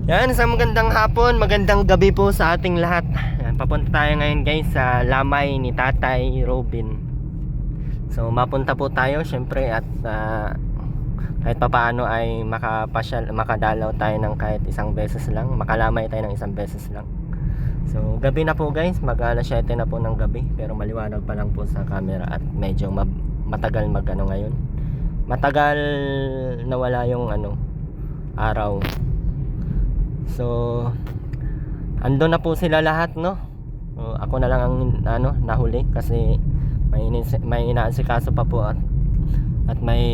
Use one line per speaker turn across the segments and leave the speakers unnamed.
Yan, isang magandang hapon, magandang gabi po sa ating lahat. Yan, papunta tayo ngayon guys sa lamay ni Tatay Robin. So mapunta po tayo syempre at kahit papaano ay makadalaw tayo ng kahit isang beses lang, makalamay tayo ng isang beses lang. So gabi na po guys, mag alas 7 na po ng gabi, pero maliwanag pa lang po sa camera at medyo matagal ngayon. Matagal nawala yung araw. So ando na po sila lahat, no? So, ako na lang ang nahuli kasi may inaasikaso pa po at may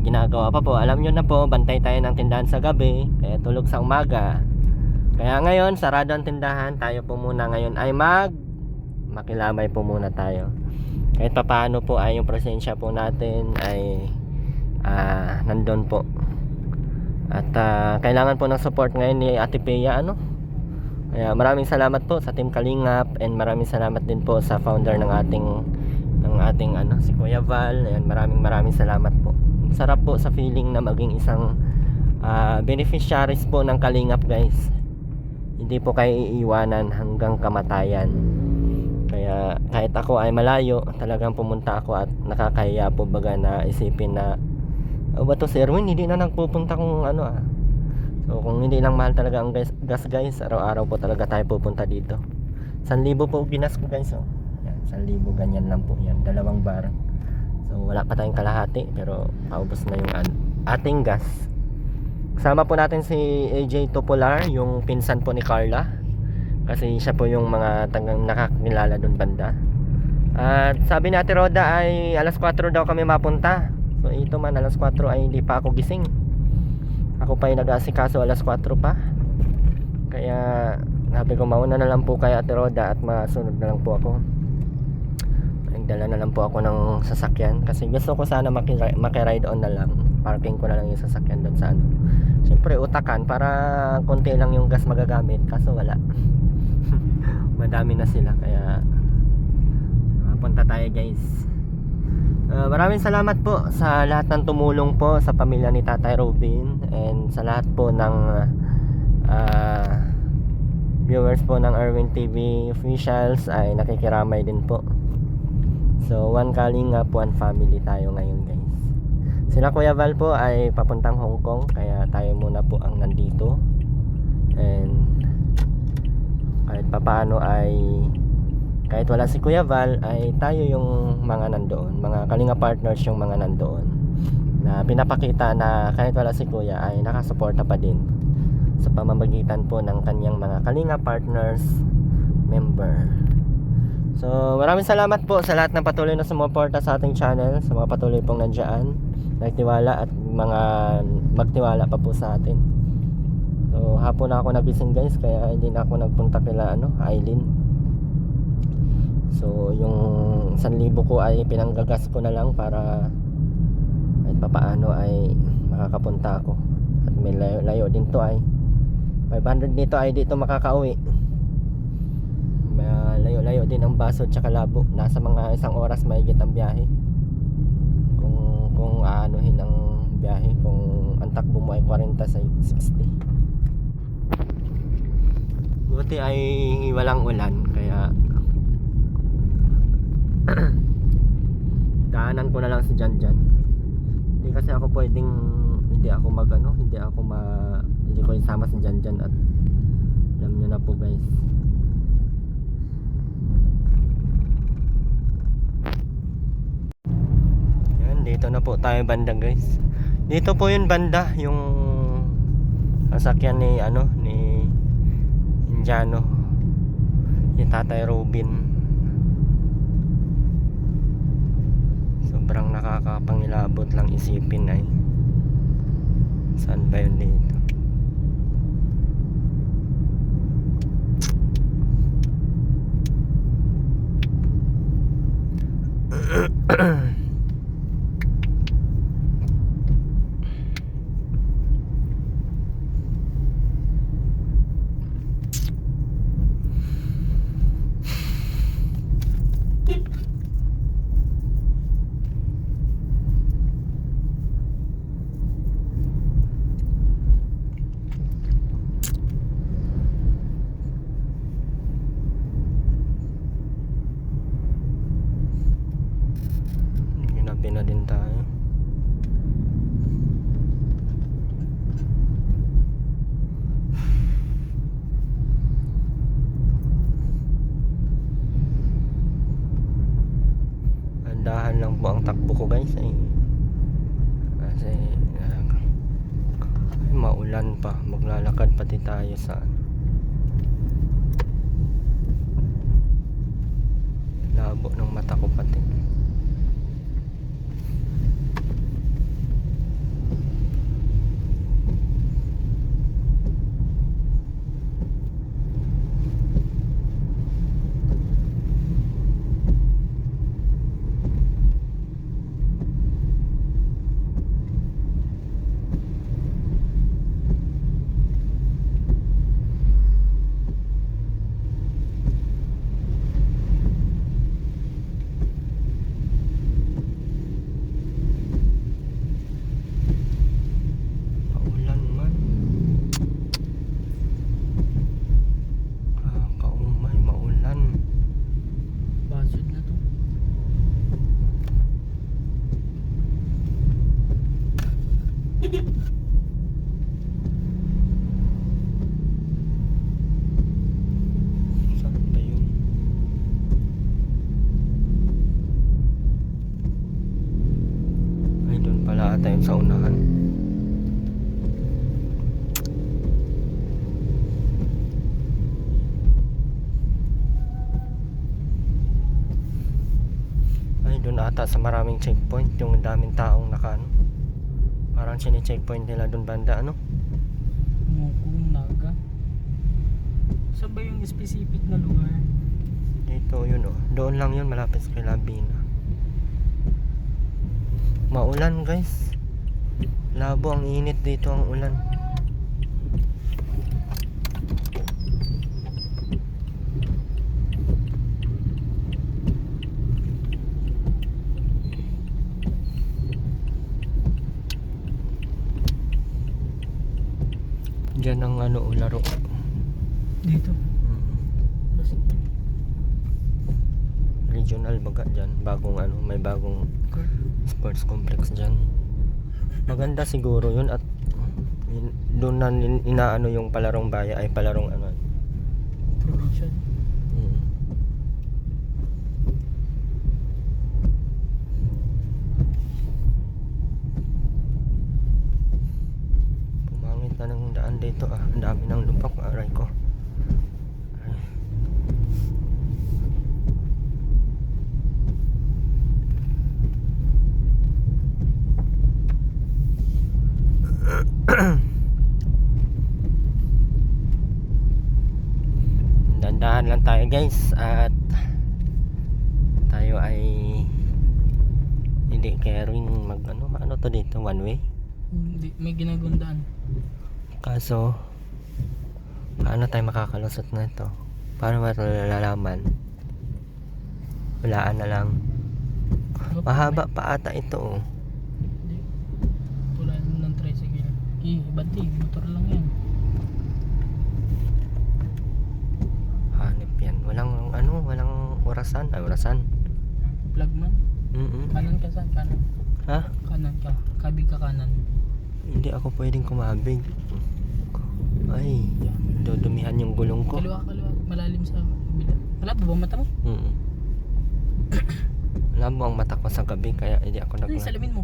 ginagawa pa po. Alam niyo na po, bantay tayo ng tindahan sa gabi, kaya tulog sa umaga. Kaya ngayon sarado ang tindahan, tayo po muna ngayon ay makilamay po muna tayo. Kahit papaano po ay yung presensya po natin ay nandun po. At kailangan po ng support ngayon ni Ate Pea, Kaya maraming salamat po sa Team Kalingap, and maraming salamat din po sa founder ng ating si Kuya Val. Ayan, maraming salamat po. Sarap po sa feeling na maging isang beneficiaries po ng Kalingap, guys. Hindi po kayo iiwanan hanggang kamatayan. Kaya kahit ako ay malayo, talagang pumunta ako at nakakahiya po baga na isipin na ba to si Erwin, hindi na nagpupunta kung So kung hindi lang mahal talaga ang gas guys, araw-araw po talaga tayo pupunta dito. 1,000 po ginas ko guys, Yan, 1,000 ganyan lang po yan, 2 bar. So wala pa tayong kalahati, pero paubos na yung ating gas. Kasama po natin si AJ Topolar, yung pinsan po ni Carla. Kasi siya po yung mga nakakilala doon banda. At sabi ni Ate Roda ay alas 4 daw kami mapunta. So ito man, alas 4 ay hindi pa ako gising. Ako pa ay nag-aasikaso alas 4 pa. Kaya sabi ko mauna na lang po kay Ate Roda at masunod na lang po ako. Nagdala na lang po ako ng sasakyan kasi gusto ko sana makiride on na lang. Parking ko na lang yung sasakyan doon sa Siyempre utakan para konti lang yung gas magagamit, kaso wala. Madami na sila, kaya punta tayo guys. Maraming salamat po sa lahat ng tumulong po sa pamilya ni Tatay Robin, and sa lahat po ng viewers po ng Erwin TV officials ay nakikiramay din po. So one Kalingap, one family tayo ngayon guys. Sila Kuya Val po ay papuntang Hong Kong, kaya tayo muna po ang nandito. And kahit papaano ay kahit wala si Kuya Val ay tayo yung mga nandoon, mga Kalinga partners yung mga nandoon, na pinapakita na kahit wala si Kuya ay nakasuporta pa din sa pamamagitan po ng kanyang mga Kalinga partners member. So maraming salamat po sa lahat ng patuloy na sumuporta sa ating channel, sa mga patuloy pong nandiyan, nagtiwala at mga magtiwala pa po sa atin. So hapon na ako nagising guys, kaya hindi na ako nagpunta kila Aileen. So yung 1,000 ko ay pinanggagas ko na lang para kahit papaano ay makakapunta ako. At may layo din to, ay 500 dito ay dito makakauwi. Layo din ang Basod tsaka Labo. Nasa mga 1 oras mahigit ang biyahe. Kung aanuhin ang biyahe, kung ang takbo mo ay 40 sa 60. Buti ay walang ulan, kaya daanan ko na lang si Janjan. Hindi kasi ako pwedeng hindi ko isama si Janjan, at alam niyo na po guys. Yan, dito na po tayo banda guys. Dito po yung banda, yung sasakyan ni Indiano, yung Tatay Robin. Sobrang nakakapangilabot lang isipin ay saan ba yun dito. ako guys ay kasi ay, maulan pa, maglalakad pati tayo sa labo ng mata ko pati. Tayo sa unahan. Ay doon ata sa maraming checkpoint, yung daming taong nakaano. Parang sini-checkpoint nila doon banda ano?
Mukong Naga. Saan ba yung specific na lugar?
Dito yun oh. Doon lang yun malapit sa Labina. Maulan guys. Labo ang init dito ang ulan. Diyan ang ano laro.
Dito.
Regional baga dyan. Bagong ano, may bagong sports complex dyan. Maganda siguro yun at doon na inaano yung palarong baya ay palarong ano.
Provincial.
Pumangit na ng daan dito ah. Ang dami ng lupak aray ko. Dandahan lang tayo guys at tayo ay hindi caring mag ano to dito one way.
Hindi, may ginagundaan.
Kaso paano tayo makakalusot na ito? Paano malalaman? Walaan na lang. Mahaba pa ata ito oh.
Hindi. Tulad ng tricycle. Bati, motor lang yan.
Hanip yan. Walang orasan. Ay, orasan.
Plugman? Kanan ka saan? Kanan.
Ha?
Kanan ka. Kabig ka kanan.
Hindi ako pwedeng kumabig. Ay, dudumihan yung gulong ko.
Kaliwa. Malalim sa kabila. Wala ba mata mo?
Alam mo ang mata ko sa gabi kaya hindi ako
Ano yung salamin mo?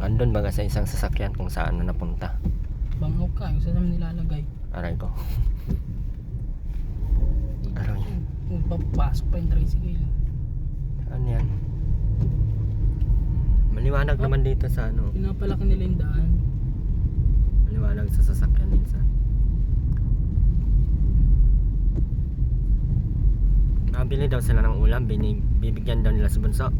Andun baga sa isang sasakyan kung saan na napunta.
Bangaw ka. Yung salamin nilalagay.
Aray ko. Aray.
Papasok pa yung tricycle.
Ano yan? Maliwanag naman dito sa ano.
Pinapalaki nila yung daan.
Maliwanag sa sasakyan minsan. Nabili daw sila ng ulam, bibigyan daw nila sa bunso.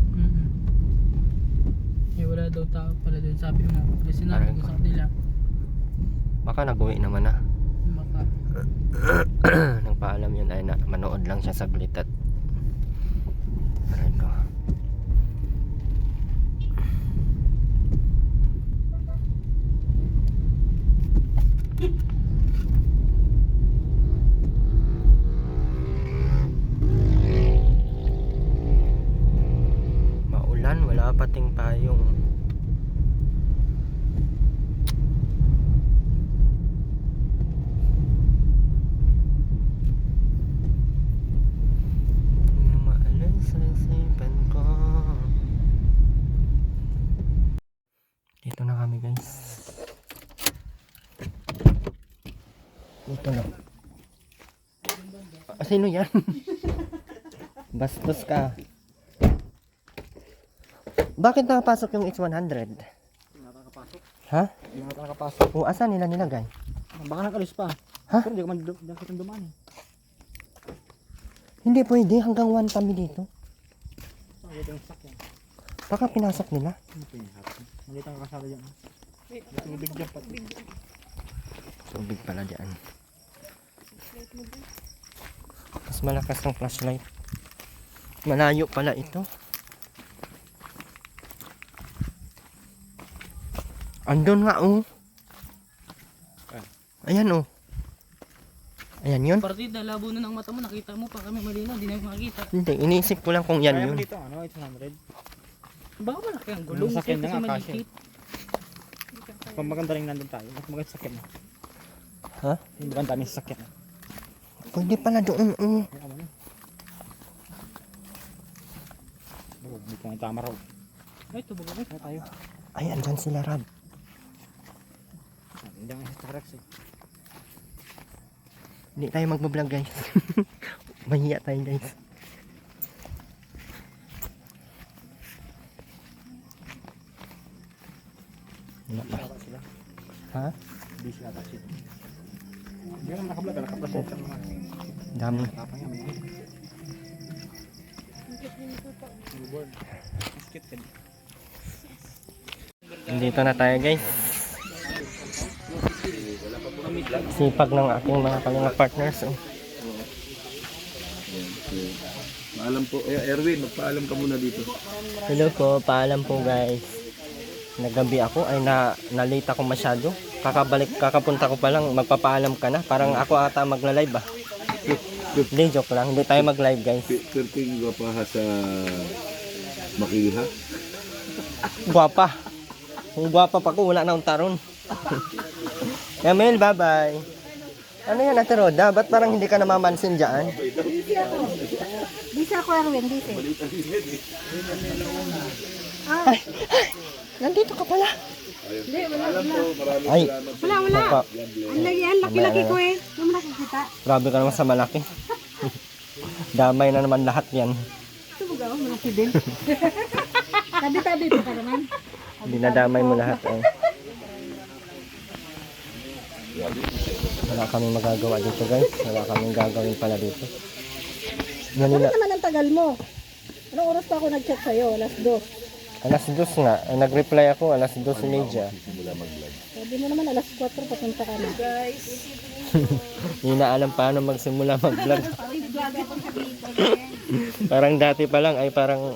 Wala daw tao pala doon. Sabi mo, kasi sinabi ko sa kanila.
Baka nag-uwi naman na.
Baka.
Nang paalam yun ay manood lang siya saglit at aray ko. Maulan, wala pating payong. Ito na. Sino yan? Bastos ka. Bakit nakapasok yung H100?
Hindi nakakapasok.
Ha?
Hindi nakakapasok.
O, asan nila nilagay?
Baka nakalis pa.
Ha?
Pero hindi ko man dumaan eh.
Hindi pwede, hanggang 1 kami dito.
Maliit ang sakyan.
Baka pinasok nila.
Ano po yung hapon? Maliit ang kasada dyan. May tubig dyan pati.
Tubig pala dyan. Mas malakas ng flashlight. Malayo pala ito. Andun nga oh. Ayan oh. Ayan yun.
Partida, labo na ng mata mo. Nakita mo pa kami malinaw. Di na makita.
Hindi, iniisip ko lang kung yan
Kaya
yun.
mo dito, ano, 800. Baka malaki ang gulong.
Yung sakyan
Kasi
na nga,
maliit.
Kung maganda rin nandun tayo, mas maganda sakyan mo.
Ha?
Yung maganda rin sakyan mo.
Pwede pala doon oh.
Ay, amo na. Oh, hindi ko nga tama raw.
Ay, ito baga.
Kaya tayo.
Ay, andyan sila Rab.
Hindi nga sa Tarex eh.
Hindi tayo magbablog guys. Mahiya tayo guys. Wala pa.
Busy sila.
Ha?
Busy ata sila. Hindi naman nakablog, nakapresent ka naman.
Dami.
Tapang yan, may newborn. Mas cute ka.
Nandito na tayo guys. Sipag ng aking mga kalingap partners. Oh.
Paalam po. Erwin, magpaalam ka muna dito.
Hello po, paalam po guys. Nagabi ako, ay na-late ako masyado. Kakapunta ko pa lang, magpapaalam ka na. Parang ako ata magla-live ah. Hindi, joke lang. Hindi tayo mag-live guys.
Perting pa sa Makiha.
Guwapa. Kung guwapa pa ko, wala na akong taron. Yamil, bye-bye. Ano yan, Ate Roda? Ba't parang hindi ka namamansin dyan?
Bisa ako Erwin, bisa.
Ay, nandito ka pala.
Hindi, wala.
Ay,
Wala.
baka,
Ang laki-laki ko eh. Hindi mo nakikita.
grabe ka naman sa malaki. Damay na naman lahat yan.
Ito mo gawin, malaki din. Tabi-tabi pa ka naman.
Dinadamay mo lahat. Ay. Wala kaming magagawa dito guys. Wala kaming gagawin pala dito. Yan
Ano
nila.
naman ang tagal mo? Anong oras pa ako nag-chat sa'yo? Alas 2.
Alas 2 nga. Ay, nag-reply ako. Alas 2:30.
Sabi mo naman alas 4 papunta ka na. Guys.
Hindi na alam paano magsimula mag-vlog. Parang dati pa lang ay parang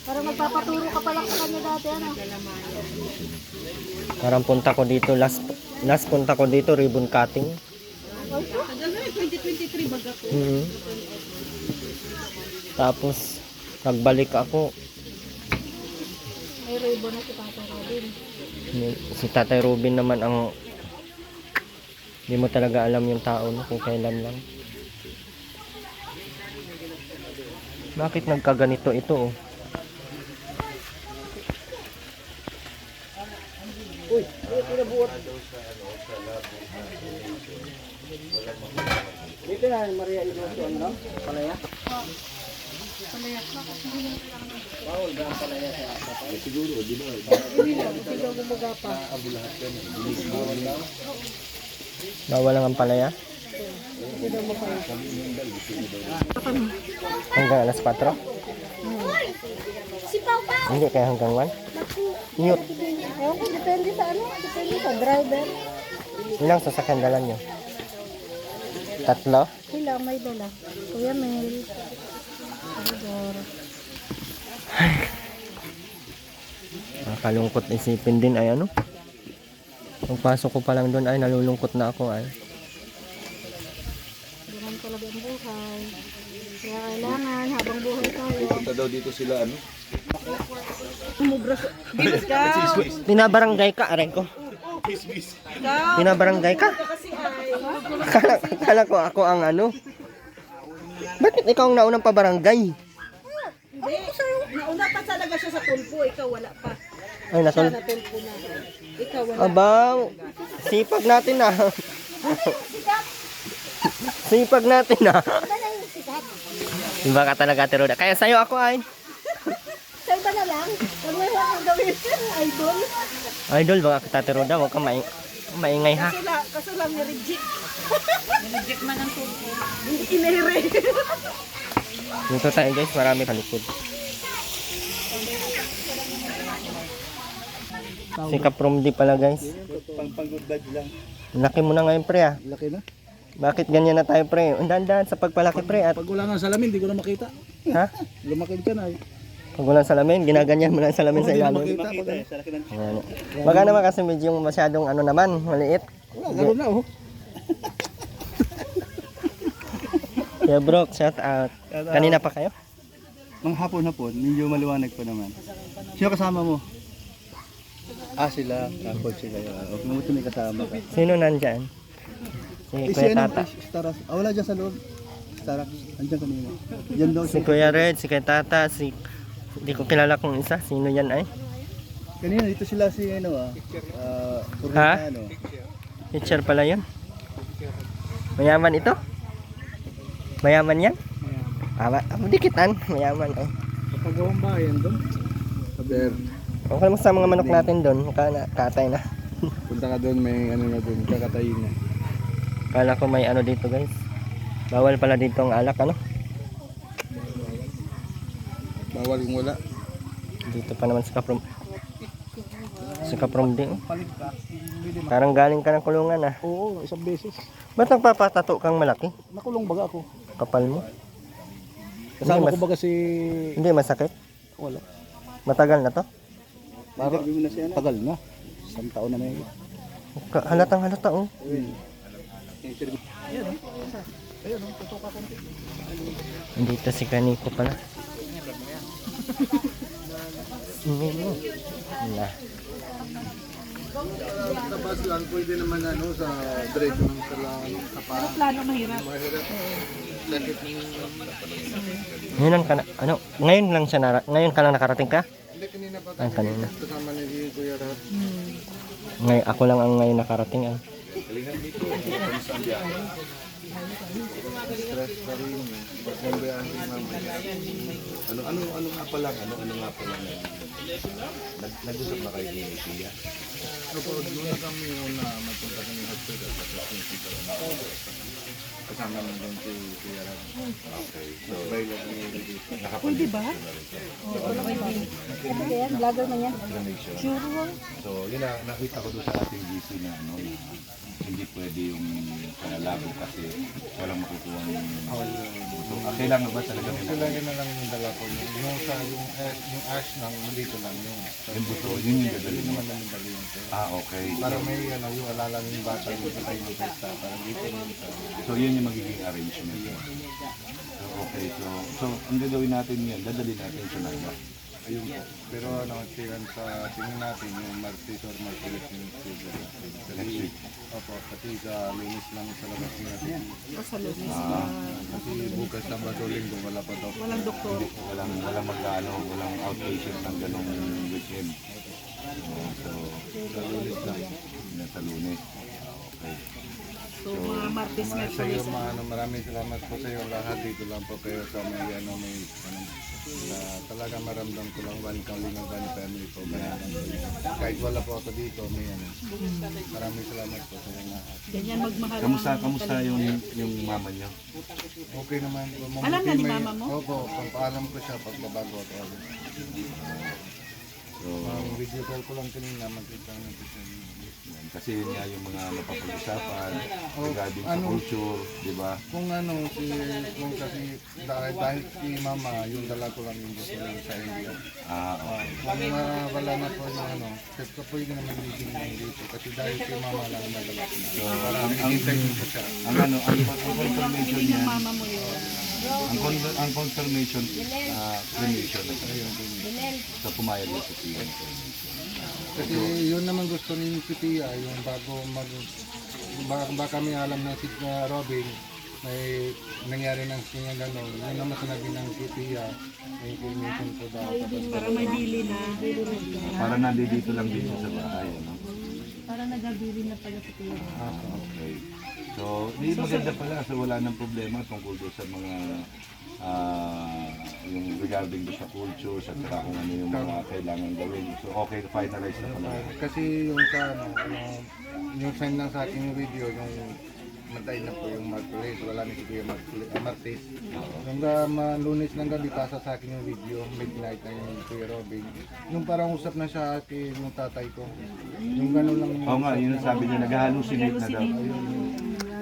Parang magpapaturo ka pa lang sa kanya dati. Ano?
parang punta ko dito last punta ko dito ribbon cutting.
Tagal na 2023 baga ko.
Mhm. Tapos nagbalik ako.
May ribbon na si Papa Robin.
Si Tatay Robin naman ang hindi mo talaga alam yung tao no, kung kailan lang. Bakit nagkaganito ito oh?
Dito na, Maria Inosio, ano? Palaya?
Siguro, di ba?
Nawalan ang palaya? Hanggang alas 4?
Si Papa!
Hindi kaya hanggang 1? Mute.
Ewan ko, depende sa ano? Depende sa driver.
Ilang sasakyan dala nyo? 3?
Sila may dala. Kuya Mel. Corridor.
Nakakalungkot isipin din ay ano? Pagpasok ko pa lang doon ay nalulungkot na ako ay.
Ganun talaga ang buhay. Kaya kailangan habang buhay tayo.
Punta daw dito sila, ano?
Pinabarangay ka, aray ko. Pinabarangay ka? Kala ko ako ang ano. Bakit ikaw ang naunang pabarangay?
Hindi. Nauna pa talaga siya sa tulpo. Ikaw wala pa.
Ay, natol.
Natulpo na. Ikaw wala.
Abang, sipag natin na.
Sikat.
Sipag natin ah.
Iba na yung sikat.
Iba ka talaga, Ate Roda. Kaya sa'yo ako ay.
Sa iba na lang. Huwag mo yung gawin. Idol.
Idol, baka kita, Ate Roda. Huwag kang maingay ha.
Kaso lang ni-reject. Ni-reject man ang tubig. Inere.
Dito tayo guys, marami kalikod. Si Kapromdi pala guys.
Pang-good vibes lang.
Laki mo na ngayon pre ah.
Laki na.
Bakit ganyan na tayo pre? Undan-dan sa pagpalaki pre at
Pag wala nga salamin, di ko na makita.
ha?
Lumakid ka na eh.
Pag walang salamin, ginaganyan mo lang salamin sa
Hindi na
ilalim.
makita. Pag ano.
Ayan. Baga naman kasi medyo masyadong ano naman, maliit.
Wala, gano'n na oh.
Kaya bro, shout out. Kanina pa kayo?
Mang hapon-hapon, medyo maliwanag pa naman. Sino kasama mo? Sila. Kapod sila. Okay, mabuti may kasama ka.
Sino nandyan? Si Kuya Tata.
Staras. Wala dyan sa loob. Staras. Andyan kanina. Yan daw
Si Kuya Red, si Kuya Tata, si... Hindi ko kilala kung isa. Sino yan ay?
Kanina dito sila si ano
Ha?
Ano.
Teacher pala yun. Mayaman ito? Mayaman yan? Dikitan. Mayaman ay.
Kapagawang bayan doon. Saber.
Okay mo sa mga manok natin doon. Katay na.
Punta ka doon, may ano na doon, kakatayin na.
Kala ko may ano dito guys. Bawal pala dito ang alak ano.
Bawal kung wala.
Dito pa naman si Kaprom din.
Palit ka.
Parang galing ka ng kulungan ah.
Oo, isang beses.
Ba't nagpapatato kang malaki?
Nakulong baga ako.
Kapal mo?
Kasama
Hindi,
ko baga si...
Hindi masakit?
Wala.
Matagal na to?
Parang tagal na. Isang taon na may...
Halatang halata oh. Dito si Kaniko pala. Na.
Tapos lang pwede naman ano sa diretso ng salang kapal.
Plano mahirap.
Ngayon ka na, ano, ngayon lang siya ngayon ka lang nakarating ka?
Hindi, kanina pa
Ay, kanina.
kasama ni Kuya Rat.
Ngayon, ako lang ang ngayon nakarating ay.
Stress pa rin. Pagkambiyahan si mama.
Ano nga pala nag-usap na kayo ni Tia?
Kapag doon kami una mapunta kami hospital kasama naman doon si Kuya Rat.
Okay. So,
Bay lang kami dito.
Pwede ba? Ano ba yan? Vlogger man yan? Sure.
so yun na, nakita ko doon sa ating GC na ano, na hindi pwede yung panalabo kasi walang makukuha ng buto. Kailangan ba talaga
Sila yun na lang yung dala ko. Yung sa yung ash nang dito lang yung
buto? Yun yung dadali
naman
naman.
namin dali yun.
Okay.
Para may ano yung alalang yung bata yung patay ng pesta. Parang dito yung sa...
So yun yung magiging arrangement. So okay, so ang gagawin natin yan, dadali natin sa Naga.
Ayun po. Pero ano, tingnan natin yung Martes or Martes yung
Next week.
Opo, pati sa linis lang sa labas natin.
Sa lunes.
Kasi bukas na ba linggo, wala pa daw.
Walang doktor.
Walang walang outpatient ng ganong weekend. So
Sa lunes lang.
sa Lunes. Okay.
So mga Martes,
Sa iyo, maraming salamat po sa iyo lahat. Dito lang po kayo sa may na talaga maramdam ko lang one Kalinga Van family po. Kahit wala po ako dito, may maraming salamat po sa inyo lahat.
Ganyan magmahal.
Kamusta yung mama niyo?
Okay naman po.
Alam na ni mama mo?
Opo, pagpaalam ko siya pagbabago ako. Ang video call ko lang kanina, magkita natin siya.
Kasi yun nga yung mga napapag-usapan regarding sa
ano?
culture, di ba?
Kung kung kasi dahil si mama, yung dala ko lang yung gusto lang sa India.
Okay.
Kung wala na po yung kasi pwede naman meeting dito. Kasi dahil si mama lang na dala ko na.
So,
Para
ang
i-interview ko siya.
confirmation niya,
Mama mo yun.
ang confirmation, cremation na tayo. So, pumayag na si Tia.
Kasi yun naman gusto ni Tia, yung bago baka may alam na si Robin, may nangyari ng siya gano'n. Yun naman sinabi ng Tia, may cremation po daw.
Para may dili na.
Para nandito lang dito sa bahay. Ano?
Parang nagabilin na pala si Kuya.
Okay. So, hindi maganda pala kasi wala nang problema tungkol doon sa mga yung regarding doon sa culture at saka kung ano yung mga kailangan gawin. So, okay, finalize na pala.
Kasi yung sa ano, yung send lang sa akin yung video, yung matay na po yung Martulis, wala na si Kuya Martis. Yung Lunes ng gabi, pasa sa akin yung video, midnight na yung Kuya Robin. Yung parang usap na siya akin, yung tatay ko. Yung gano'n lang.
Oo nga, yun ang sabi niya, nag-hallucinate na daw.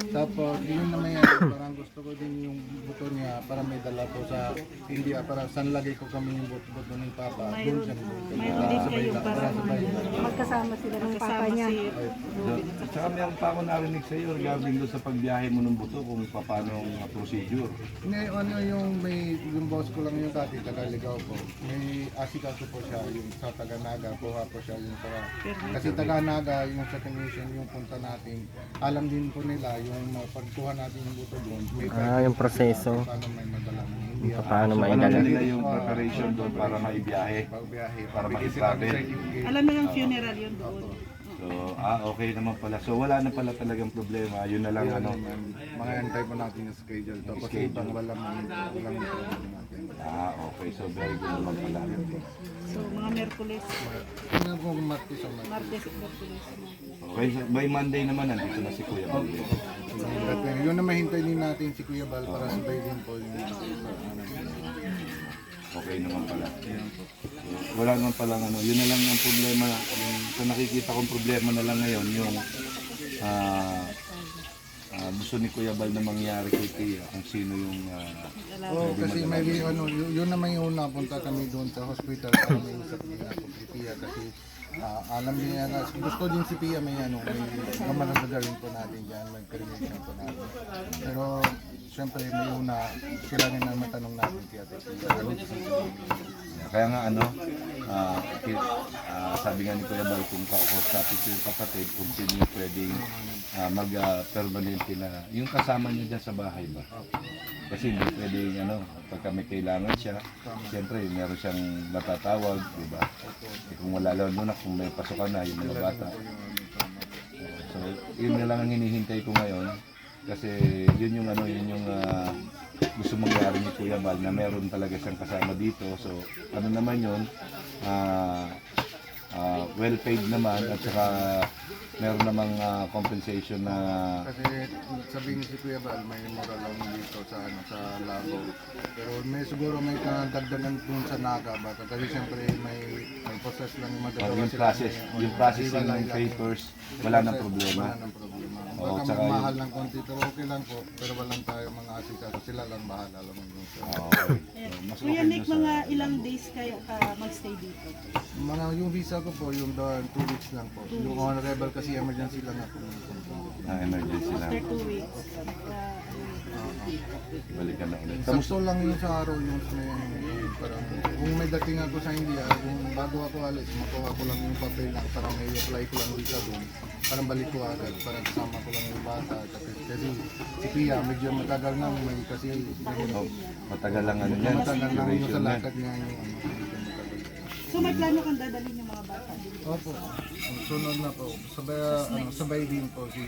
Tapos yun naman yan, parang gusto ko din yung buto niya para may dala po sa India, para saan lagay ko kami yung buto ng Papa. Doon siya
May para magkasama sila ng papa niya.
At saka meron pa ako narinig sa iyo regarding doon sa pagbiyahe mo ng buto kung paano ang procedure.
Hindi, ano yung boss ko lang yung dati, taga-Ligaw po. May asikaso po siya, yung sa Taga-Naga, kuha po siya yung para. Kasi Taga-Naga, yung sa commission, yung punta natin, alam din po nila yung pagkuha natin yung buto doon.
Yung proseso.
Paano may madala ng India.
Paano
So,
maidala?
alam nila yung preparation doon para maibiyahe,
Pagbiyahe,
para
bigyan sila ng
makitravel.
certificate.
Alam na yung funeral yun doon.
So, okay naman pala. So, wala na pala talagang problema. Yun na lang ano.
Mga antay po natin yung schedule. Tapos ibang walang problem natin.
Okay. So, very good naman pala.
So, mga Merkulis,
Ano po Martis o Martis?
Martes at Merkulis.
Okay, so by Monday naman, nandito na si Kuya Bagyo.
Yun na mahintay din natin si Kuya Bal para sabay din po yung
Okay naman pala. So, wala naman palang ano. Yun na lang ang problema. Yung, sa nakikita kong problema na lang ngayon, yung gusto ni Kuya Bal na mangyari kay Tia, kung sino yung
kasi may yun naman yung una punta kami doon sa hospital para may usap din ako si Pia kasi alam niya na gusto din si Pia may gamalagarin po natin dyan, may cremation po natin. Pero siyempre may una kailangan na matanong natin si Ate Pia.
kaya nga ano, sabi nga ni Kuya Bal kung kakausapin ko yung kapatid kung sino yung pwedeng mag-permanente na yung kasama niya dyan sa bahay ba. Kasi hindi pwedeng ano, pagka may kailangan siya, siyempre meron siyang matatawag, di ba? Kung wala lang doon, kung may pasukan na yung mga bata. So, yun na lang ang hinihintay ko ngayon. Kasi yun yung ano, yun yung gusto mangyari ni Kuya Bal na meron talaga siyang kasama dito. So, ano naman yun, well paid naman at saka meron namang compensation na
Kasi sabihin si Kuya Bal may moral lang dito sa Labo. Pero may siguro may kadagdagan dun sa Naga baka kasi siyempre may process lang magagawa
yung processing ng papers, wala nang problema.
Wala nang problema.
Oo,
Baka
tsaka
mahal ng konti pero okay lang po. Pero walang tayo mga asikaso. Sila lang bahala alam mo yun.
Okay. So, mas
Kuya
okay
Nick,
doon sa
mga ilang days kayo magstay dito?
Yung visa ko po yung 2 weeks lang po. Yung honorable kasi emergency lang ako.
emergency lang.
After 2 weeks.
Balik ka na ulit.
Kamusta lang yung sa araw yung parang kung may dating ako sa India, kung bago ako alis, makuha ko lang yung papel lang parang may apply ko lang visa doon. Parang balik ko agad, parang kasama ko lang yung bata. Kasi si Pia, medyo matagal na may kasi
Matagal lang ano yan,
matagal na yung sa
duration na.
lakad niya yung
So may plano kang dadalhin yung mga bata dito?
Opo. Sunod na po. Sabay din po si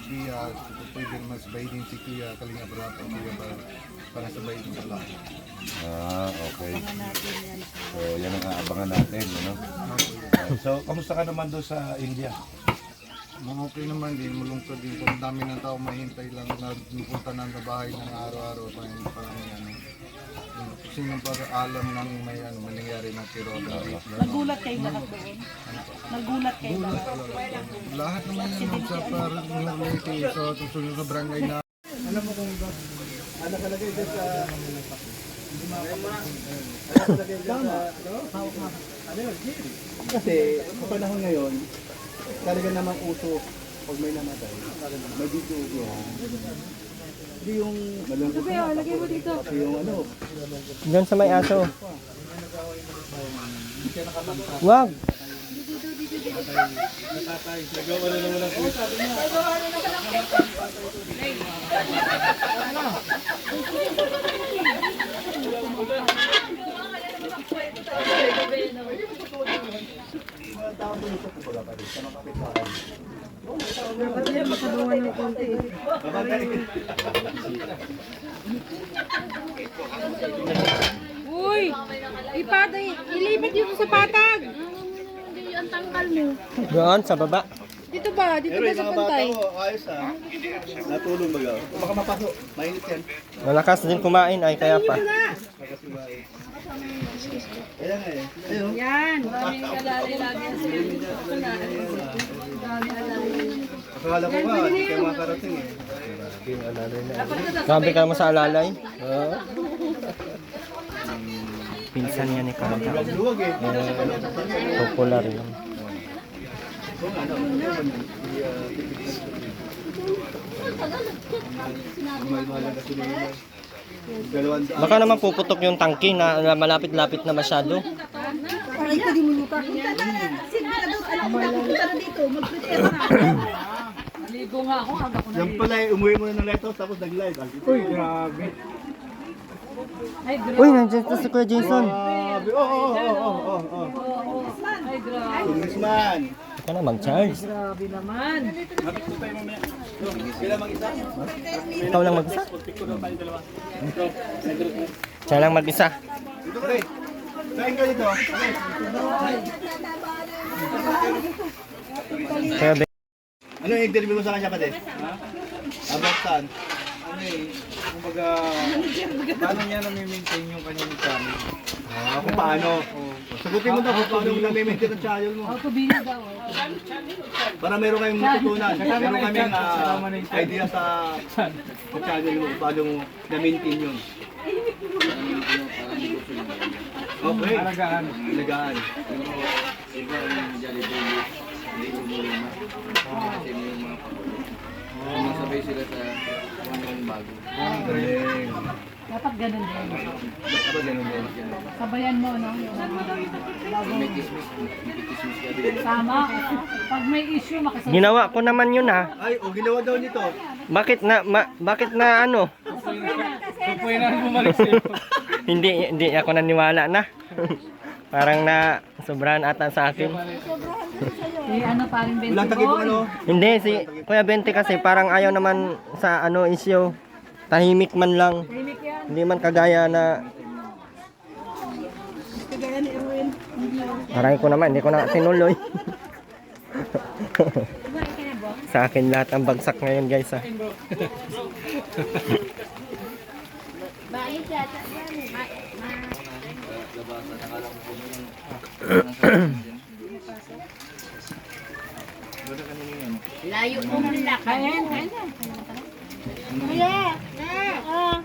Pia, pwede naman sabay din si Pia, Kalinga Brata, Pia para sabay din sa lahat.
Okay.
Mga natin yan.
So, yan ang aabangan natin, ano? So, kamusta ka naman doon sa India?
Okay naman din, malungkot din po. Ang dami ng tao mahintay lang na punta ng bahay ng araw-araw. Parang sino para alam ng may nangyari ng terror.
Nagulat kayo lahat doon? Nagulat kayo lahat?
Lahat naman yan sa parang related sa susunod sa barangay na. Alam mo kung nakalagay dyan sa
Kasi sa panahon ngayon, talaga namang uso pag may namatay, may dito yan. Hindi yung malungkot na lagay mo dito. Kasi yung ano,
Diyan sa may aso. Wag!
tawag doon ito kung baga pa rin. Sa mga kapitbahay.
Uy! Ipatay! Ilipat dito sa patag! Ang tangkal mo.
Doon, sa baba.
Dito ba? Dito
Pero
ba
yung
sa
mga bata
pantay?
ko, ayos ah. Natulog baga. Baka mapasok. Mainit yan.
Malakas din kumain ay kaya pa.
Kaya nga eh. Ayun.
Yan!
Akala ko nga, hindi kayo makarating eh.
Sabi ka mo sa alalay. Pinsan niya ni Kanta.
Luwag eh.
Popular yun. Baka naman puputok yung tangke na malapit-lapit na masyado.
Aray ka, di mo lupa. Alam ko na pupunta na dito. Mag-prepare na. Maligo nga ako.
Yan pala eh, umuwi muna ng lighthouse tapos nag-live. Uy, grabe.
Uy, nandiyan to si Kuya Jason.
Grabe. Oo. Congressman.
Ito na mag-charge.
Grabe naman.
Kailan mag-isa?
Ikaw lang mag-isa? Siya lang mag-isa.
Dito ka rin. Kain ka dito.
Kaya
Ano yung interview mo sa kanya kade? About saan?
Ano eh, kumbaga, paano niya na-maintain yung kanyang channel?
Kung paano? Sagutin mo daw kung paano mo na-maintain ang channel mo.
Autobili daw.
Para meron kayong matutunan. Meron kaming idea sa channel mo. Paano mo na-maintain yun. Okay.
Alagaan.
Alagaan.
Masabay sila sa mga bago.
Dapat ganun din.
Dapat ganun din.
Sabayan mo, no?
May kismis ka din.
Tama. Pag may issue, makasama.
ginawa ko naman yun ha.
Ay, ginawa daw nito.
Bakit na ano?
So, pwede na bumalik sa'yo.
hindi ako naniwala na. Parang na sobrahan ata sa akin.
Ano pa rin
Walang takip mo ano?
Hindi, si Kuya Bente kasi parang ayaw naman sa ano issue. Tahimik man lang.
Tahimik yan.
Hindi man kagaya na
Kagaya ni Erwin.
aray ko naman, hindi ko na tinuloy. Sa akin lahat ang bagsak ngayon guys ha.
Layo mo muna. Kain. Kuya.